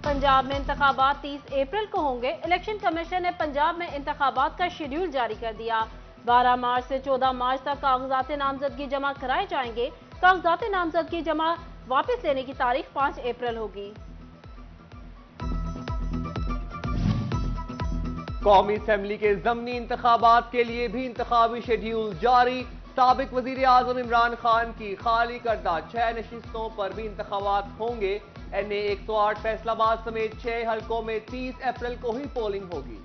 पंजाब में इंतखाबात 30 अप्रैल को होंगे। इलेक्शन कमीशन ने पंजाब में इंतखाबात का शेड्यूल जारी कर दिया। 12 मार्च से 14 मार्च तक कागजात नामजदगी जमा कराए जाएंगे। कागजात नामजदगी जमा वापस लेने की तारीख 5 अप्रैल होगी। कौमी असम्बली के ज़मनी इंतखाबात के लिए भी इंतखाबी शेड्यूल जारी। साबिक वजीर आजम इमरान खान की खाली करदा 6 नशिस्तों पर भी इंतखाबात होंगे। NA 108 फैसलाबाद समेत 6 हलकों में 30 अप्रैल को ही पोलिंग होगी।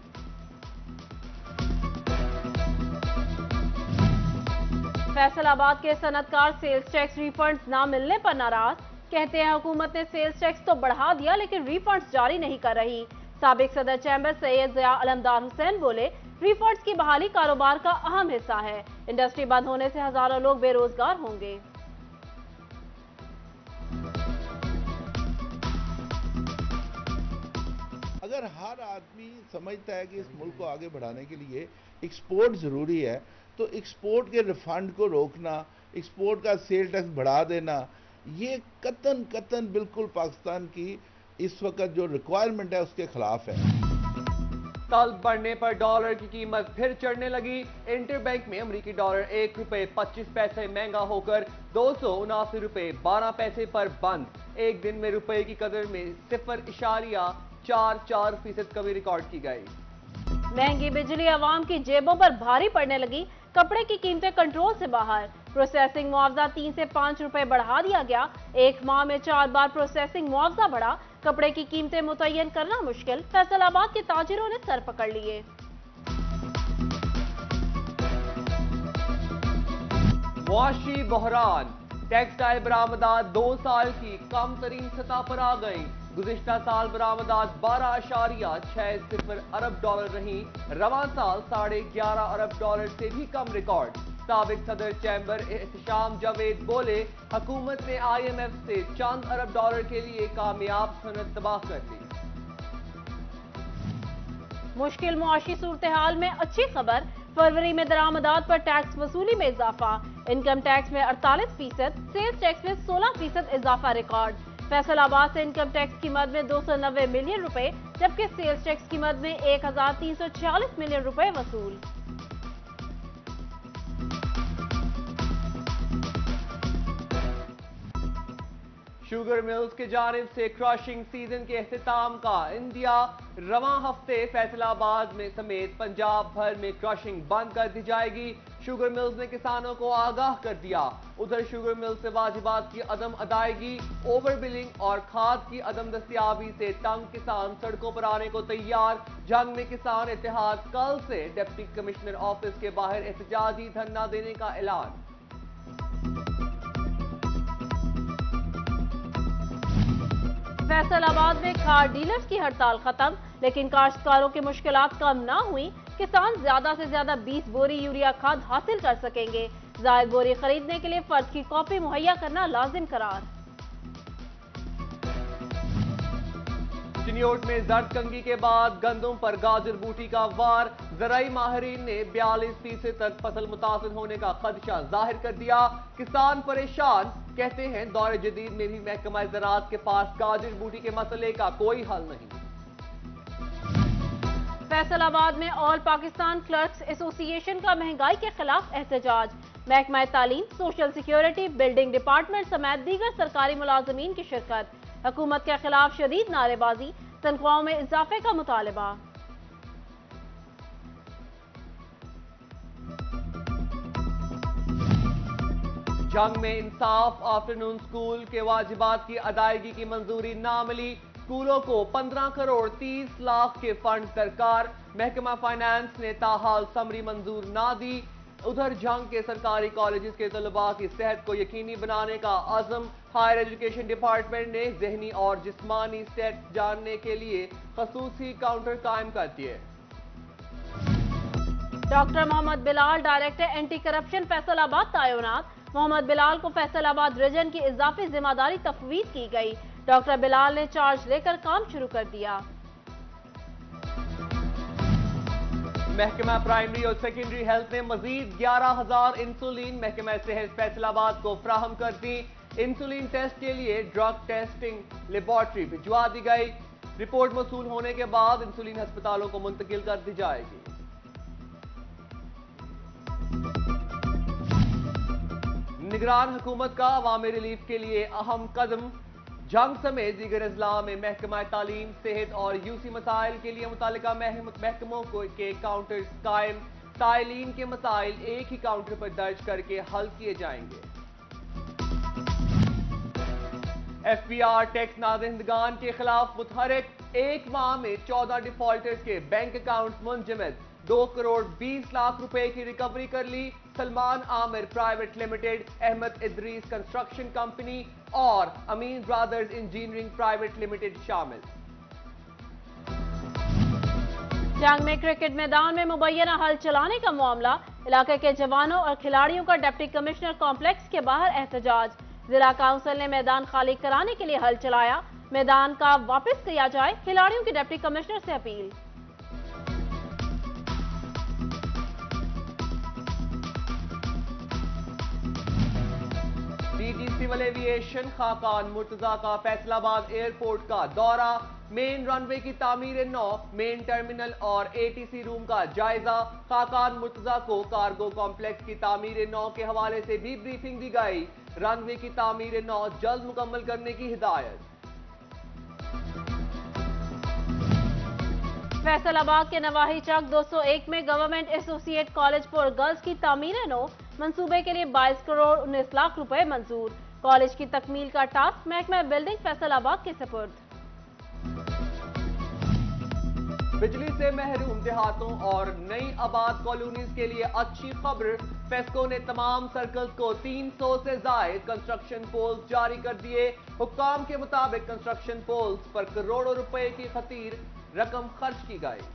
फैसलाबाद के सनतकार सेल्स टैक्स रिफंड्स ना मिलने पर नाराज। कहते हैं हुकूमत ने सेल्स टैक्स तो बढ़ा दिया लेकिन रिफंड्स जारी नहीं कर रही। साबिक सदर चैम्बर सैयद ज़िया अलमदार हुसैन बोले, रिफंड्स की बहाली कारोबार का अहम हिस्सा है। इंडस्ट्री बंद होने से हजारों लोग बेरोजगार होंगे। अगर हर आदमी समझता है कि इस मुल्क को आगे बढ़ाने के लिए एक्सपोर्ट ज़रूरी है, तो एक्सपोर्ट के रिफंड को रोकना, एक्सपोर्ट का सेल टैक्स बढ़ा देना, ये कतन बिल्कुल पाकिस्तान की इस वक्त जो रिक्वायरमेंट है उसके खिलाफ है। तलब बढ़ने पर डॉलर की कीमत फिर चढ़ने लगी। इंटरबैंक में अमरीकी डॉलर 1 रुपए 25 पैसे महंगा होकर 279 रुपए 12 पैसे पर बंद। एक दिन में रुपए की कदर में 0.44% कमी रिकॉर्ड की गई। महंगी बिजली आवाम की जेबों पर भारी पड़ने लगी। कपड़े की कीमतें कंट्रोल से बाहर। प्रोसेसिंग मुआवजा 3 से 5 रुपए बढ़ा दिया गया। एक माह में 4 बार प्रोसेसिंग मुआवजा बढ़ा। कपड़े की कीमतें मुतय्यन करना मुश्किल। फैसलाबाद के ताजिरों ने सर पकड़ लिए। मुआशी बहरान। टेक्सटाइल बरामदात 2 साल की कम तरीन सतह पर आ गई। गुज़िश्ता साल बरामदात 12.60 अरब डॉलर रही। रवां साल 11.5 अरब डॉलर से भी कम रिकॉर्ड। साबिक सदर चैम्बर एहतशाम जावेद बोले, हुकूमत ने IMF से चंद अरब डॉलर के लिए कामयाब सनद तबाह कर दी। मुश्किल मुआशी सूरत हाल में अच्छी खबर। फरवरी में दरामदात पर टैक्स वसूली में इजाफा। इनकम टैक्स में 48%, सेल्स टैक्स में 16% इजाफा रिकॉर्ड। फैसलाबाद से इनकम टैक्स की मद में 290 मिलियन रुपए, जबकि सेल्स टैक्स की मद में 1346 मिलियन रुपए वसूल। शुगर मिल्स की जानिब से क्रशिंग सीजन के अख्तिताम का इंदिया। रवां हफ्ते फैसलाबाद में समेत पंजाब भर में क्रशिंग बंद कर दी जाएगी। शुगर मिल्स ने किसानों को आगाह कर दिया। उधर शुगर मिल्स से वाजिबात की अदम अदायगी, ओवर बिलिंग और खाद की अदम दस्तियाबी से तंग किसान सड़कों पर आने को तैयार। जंग में किसान इत्तेहाद कल से डिप्टी कमिश्नर ऑफिस के बाहर एहतजाजी धरना देने का ऐलान। फैसलाबाद में खाद डीलर्स की हड़ताल खत्म, लेकिन काश्तकारों की मुश्किलात कम ना हुई। किसान ज्यादा से ज्यादा 20 बोरी यूरिया खाद हासिल कर सकेंगे। जायद बोरी खरीदने के लिए फर्ज की कॉपी मुहैया करना लाजिम करार। चिन्योट में जर्द कंगी के बाद गंदम पर गाजर बूटी का वार। ज़राई माहिरीन ने 42% तक फसल मुतासिर होने का खदशा जाहिर कर दिया। किसान परेशान, कहते हैं दौर जदीद में भी महकमा ज़राअत के पास गाजर बूटी के मसले का कोई हल नहीं। फैसलाबाद में ऑल पाकिस्तान क्लर्क्स एसोसिएशन का महंगाई के खिलाफ एहतजाज। महकमा तालीम, सोशल सिक्योरिटी, बिल्डिंग डिपार्टमेंट समेत दीगर सरकारी मुलाजमीन की शिरकत। हुकूमत के खिलाफ शदीद नारेबाजी, तनख्वाहों में इजाफे का मुतालबा। जंग में इंसाफ आफ्टरनून स्कूल के वाजिबात की अदायगी की मंजूरी ना मिली। स्कूलों को 15 करोड़ 30 लाख के फंड दरकार। महकमा फाइनेंस ने ताहाल समरी मंजूर ना दी। उधर जंग के सरकारी कॉलेजेस के तलबा की सेहत को यकीनी बनाने का अज़म। हायर एजुकेशन डिपार्टमेंट ने ज़हनी और जिस्मानी सेहत जानने के लिए खसूसी काउंटर कायम कर दिए। Doctor Mohammad Bilal director anti corruption Faisalabad तैनात। मोहम्मद बिलाल को फैसलाबाद रीजन की इजाफी जिम्मेदारी तफवीज की गई। डॉक्टर बिलाल ने चार्ज लेकर काम शुरू कर दिया। महकमा प्राइमरी और सेकेंडरी हेल्थ ने मजीद 11,000 इंसुलिन महकमा सेहत फैसलाबाद को फराहम कर दी। इंसुलिन टेस्ट के लिए ड्रग टेस्टिंग लेबॉर्ट्री भिजवा दी गई। रिपोर्ट मौसूल होने के बाद इंसुलिन अस्पतालों को मुंतकिल कर दी जाएगी। निगरान हुकूमत का अवामी रिलीफ के लिए अहम कदम, जंग समेत दीगर अजला में महकमा तालीम, सेहत और यूसी मसाइल के लिए मुतालिका महकमों के काउंटर्स कायम, साइलीन के मसाइल एक ही काउंटर पर दर्ज करके हल किए जाएंगे। FBR टैक्स नादहिंदगान के खिलाफ मुतहरिक, एक माह में 14 डिफॉल्टर्स के बैंक अकाउंट मुंजमद, 2 करोड़ 20 लाख रुपए की रिकवरी कर ली। Salman Aamir private limited, Ahmed Idris construction company और Amin brothers engineering private limited शामिल। जंग में क्रिकेट मैदान में मुबैना हल चलाने का मामला, इलाके के जवानों और खिलाड़ियों का डिप्टी कमिश्नर कॉम्प्लेक्स के बाहर एहतजाज। जिला काउंसिल ने मैदान खाली कराने के लिए हल चलाया, मैदान का वापस किया जाए, खिलाड़ियों की डिप्टी कमिश्नर से अपील। DG civil aviation Khaqan Murtaza का फैसलाबाद एयरपोर्ट का दौरा, मेन रनवे की तामीर नौ, मेन टर्मिनल और ATC रूम का जायजा। खाकान मुर्तजा को कार्गो कॉम्प्लेक्स की तामीर नौ के हवाले से भी ब्रीफिंग दी गई। रनवे की तामीर नौ जल्द मुकम्मल करने की हिदायत। फैसलाबाद के नवाही चक 201 में government associate college for girls की तामीर नौ, मंसूबे के लिए 22 करोड़ 19 लाख रुपए मंजूर। कॉलेज की तकमील का टास्क महकमा बिल्डिंग फैसलाबाद के सपुर्द। बिजली से महरूम देहातों और नई आबाद कॉलोनीज के लिए अच्छी खबर, फेस्को ने तमाम सर्कल्स को 300 से जायद कंस्ट्रक्शन पोल्स जारी कर दिए। हुक्काम के मुताबिक कंस्ट्रक्शन पोल्स पर करोड़ों रुपए की खतीर रकम खर्च की गई।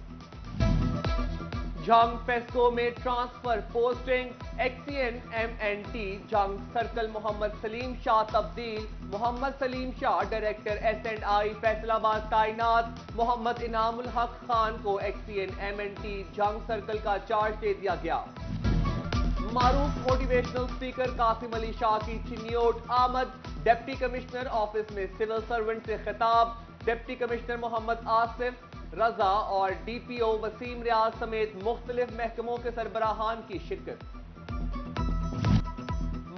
जंग फेस्को में ट्रांसफर पोस्टिंग, XCN MNT जंग सर्कल मोहम्मद सलीम शाह तब्दील, मोहम्मद सलीम शाह डायरेक्टर S&I फैसलाबाद तैनात। मोहम्मद इनामुल हक खान को XCN MNT जंग सर्कल का चार्ज दे दिया गया। मारूफ मोटिवेशनल स्पीकर कासिम अली शाह की चिन्योट आमद, डिप्टी कमिश्नर ऑफिस में सिविल सर्वेंट से खिताब। डिप्टी कमिश्नर मोहम्मद आसिफ रजा और DPO वसीम रियाज समेत मुख्तलिफ महकमों के सरबराहान की शिरकत।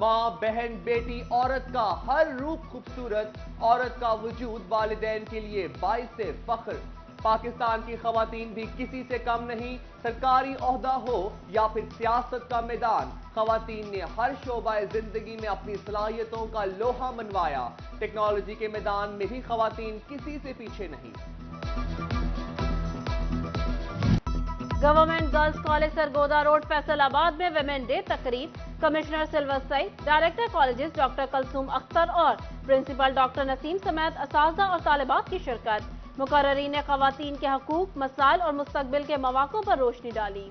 माँ, बहन, बेटी, औरत का हर रूप खूबसूरत, औरत का वजूद वालिदैन के लिए बाइस से फख्र। पाकिस्तान की खवातीन भी किसी से कम नहीं, सरकारी ओहदा हो या फिर सियासत का मैदान, खवातीन ने हर शोबा जिंदगी में अपनी सलाहियतों का लोहा मनवाया। टेक्नोलॉजी के मैदान में भी खवातीन किसी से पीछे नहीं। Government girls college Sargodha road Faisalabad में विमेन डे तकरीब, कमिश्नर सिल्वर Saeed, director colleges doctor Kalsoom Akhtar और प्रिंसिपल डॉक्टर नसीम समेत असातिज़ा और तालिबात की शिरकत। मुकर्ररीन ने खवातीन के हकूक, मसाइल और मुस्तकबिल के मौक़ों पर रोशनी डाली।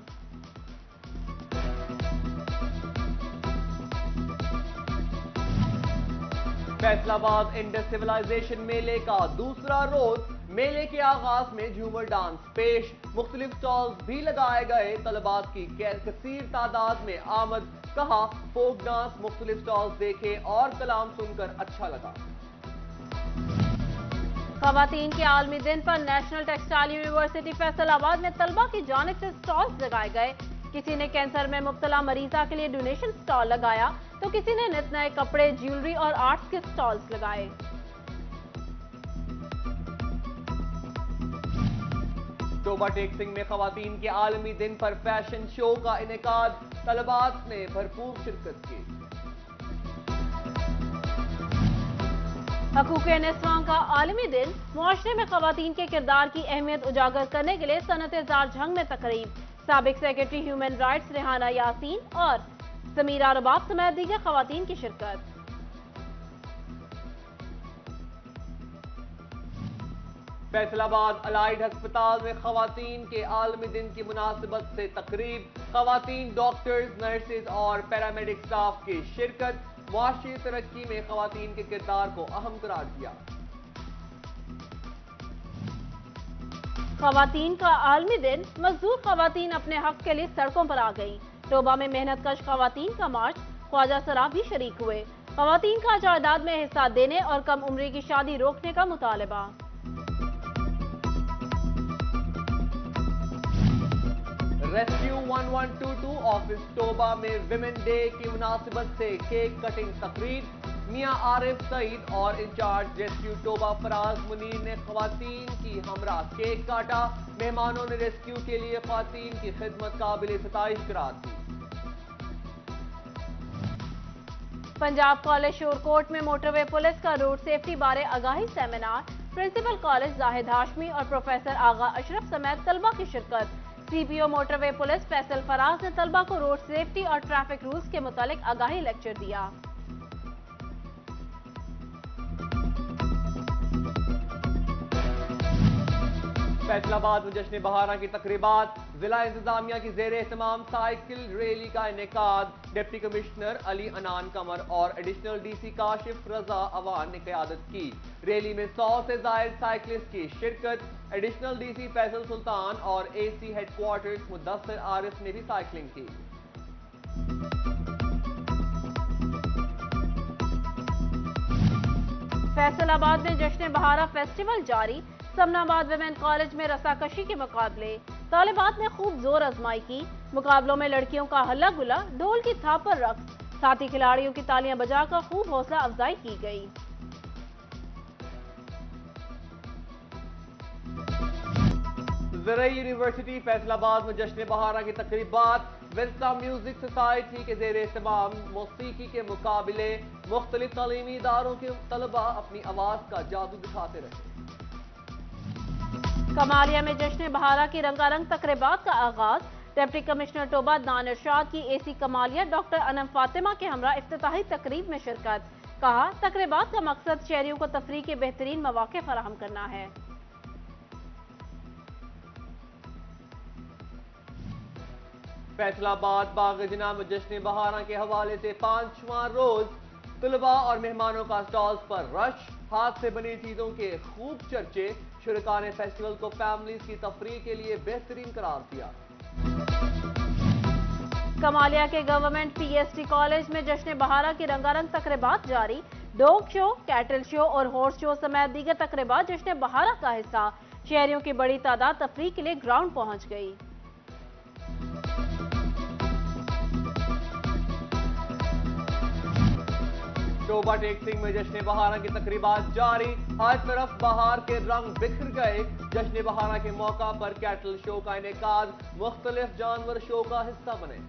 फैसलाबाद इंडस सिविलाइजेशन मेले का दूसरा रोज, मेले के आगाज में झूमर डांस पेश, मुख्तलिफ स्टॉल्स भी लगाए गए। तलबात की कसीर तादाद में आमद, कहा फोक डांस, मुख्तलिफ स्टॉल्स देखे और कलाम सुनकर अच्छा लगा। खवातीन के आलमी दिन पर नेशनल टेक्सटाइल यूनिवर्सिटी फैसलाबाद में तलबा की जानिब से स्टॉल्स लगाए गए। किसी ने कैंसर में मुब्तला मरीजा के लिए डोनेशन स्टॉल लगाया, तो किसी ने नित नए कपड़े, ज्वेलरी और आर्ट्स के स्टॉल्स लगाए। टोबा टेक सिंह में खवातीन के आलमी दिन पर फैशन शो का इनेकाद, तलबात ने भरपूर शिरकत की। हकूक़ निस्वां का आलमी दिन, मुआशरे में खवातीन के किरदार की अहमियत उजागर करने के लिए सनत-ए-जार जंग में तकरीब, साबिक secretary human rights Rehana Yasin और समीरा रबाब समेत दीगर खवातीन की शिरकत। फैसलाबाद अलाइड अस्पताल में खवातीन के आलमी दिन की मुनासिबत से तकरीब, खवातीन डॉक्टर्स, नर्सेज और पैरामेडिक स्टाफ की शिरकत। मुआशरी तरक्की में खवातीन के किरदार को अहम करार दिया। खवातीन का आलमी दिन, मजदूर खवातीन अपने हक के लिए सड़कों पर आ गईं। टोबा में मेहनत कश खवातीन का मार्च, ख्वाजा सराफ भी शरीक हुए। खवातीन का जायदाद में हिस्सा देने और कम उम्री की शादी रोकने का मुतालबा। रेस्क्यू 1122 ऑफिस टोबा में विमेन डे की मुनासिबत से केक कटिंग तकरीब। मियां आरिफ सईद और इंचार्ज रेस्क्यू टोबा फराज मुनीर ने खवातीन की हमरा केक काटा। मेहमानों ने रेस्क्यू के लिए खवातीन की खिदमत काबिल सताइश करार दी। पंजाब कॉलेज शोरकोट में मोटरवे पुलिस का रोड सेफ्टी बारे आगाही seminar. Principal college Zahid Hashmi और प्रोफेसर आगा अशरफ समेत तलबा की शिरकत। CPO motorway police Faisal Faraz ने तलबा को रोड सेफ्टी और ट्रैफिक रूल्स के मुतालिक आगाही लेक्चर दिया। फैसलाबाद में जश्न बहारा की तकरीबात। जिला इंतजामिया की जेर एहतमाम साइकिल रैली का इनेकाद। डिप्टी कमिश्नर अली अनान कमर और एडिशनल डीसी काशिफ रजा अवान ने क़यादत की। रैली में 100 से जायद साइकिलिस्ट की शिरकत। एडिशनल डीसी फैसल सुल्तान और एसी हेडक्वार्टर्स मुदस्सिर आरिफ ने भी साइकिलिंग की। फैसलाबाद में जश्न बहारा फेस्टिवल जारी। समनाबाद विमेन कॉलेज में रस्साकशी के मुकाबले। तालिबात ने खूब जोर आजमाई की। मुकाबलों में लड़कियों का हल्ला गुला, ढोल की थाप पर रक्स, साथी खिलाड़ियों की तालियां बजाकर खूब हौसला अफजाई की गई। ज़रई यूनिवर्सिटी फैसलाबाद में जश्न बहारा की तकरीबात। वेस्टा म्यूजिक सोसाइटी के जेर एहतमाम मौसीकी के मुकाबले। मुख्तलिफ तालीमी इदारों के तलबा अपनी आवाज का जादू दिखाते रहे। कमालिया में जश्न बहारा की रंगारंग तकरीबात का आगाज। डिप्टी कमिश्नर टोबा दान इरशाद की एसी कमालिया डॉक्टर अनम फातिमा के हमरा इफ्तिताही तकरीब में शिरकत। कहा, तकरीबात का मकसद शहरियों को तफरीह के बेहतरीन मौके फराहम करना है। फैसलाबाद बाग-ए-जिना में जश्न बहारा के हवाले से 5वां रोज तलबा और मेहमानों का स्टॉल्स पर रश। हाथ से बनी चीजों के खूब चर्चे। शुरका ने फेस्टिवल को फैमिलीज की तफरीह के लिए बेहतरीन करार दिया। कमालिया के गवर्नमेंट पीएसटी कॉलेज में जश्न बहारा की रंगारंग तकरीबात जारी। डॉग शो, कैटल शो और हॉर्स शो समेत दीगर तकरीबात जश्न बहारा का हिस्सा। शहरियों की बड़ी तादाद तफरीह के लिए ग्राउंड पहुंच गई। टोबा टेक सिंह में जश्न बहारा की तकरीबात जारी। हर तरफ बहार के रंग बिखर गए। जश्न बहारा के मौका पर कैटल शो का इनेकाद। मुख्तलिफ जानवर शो का हिस्सा बने।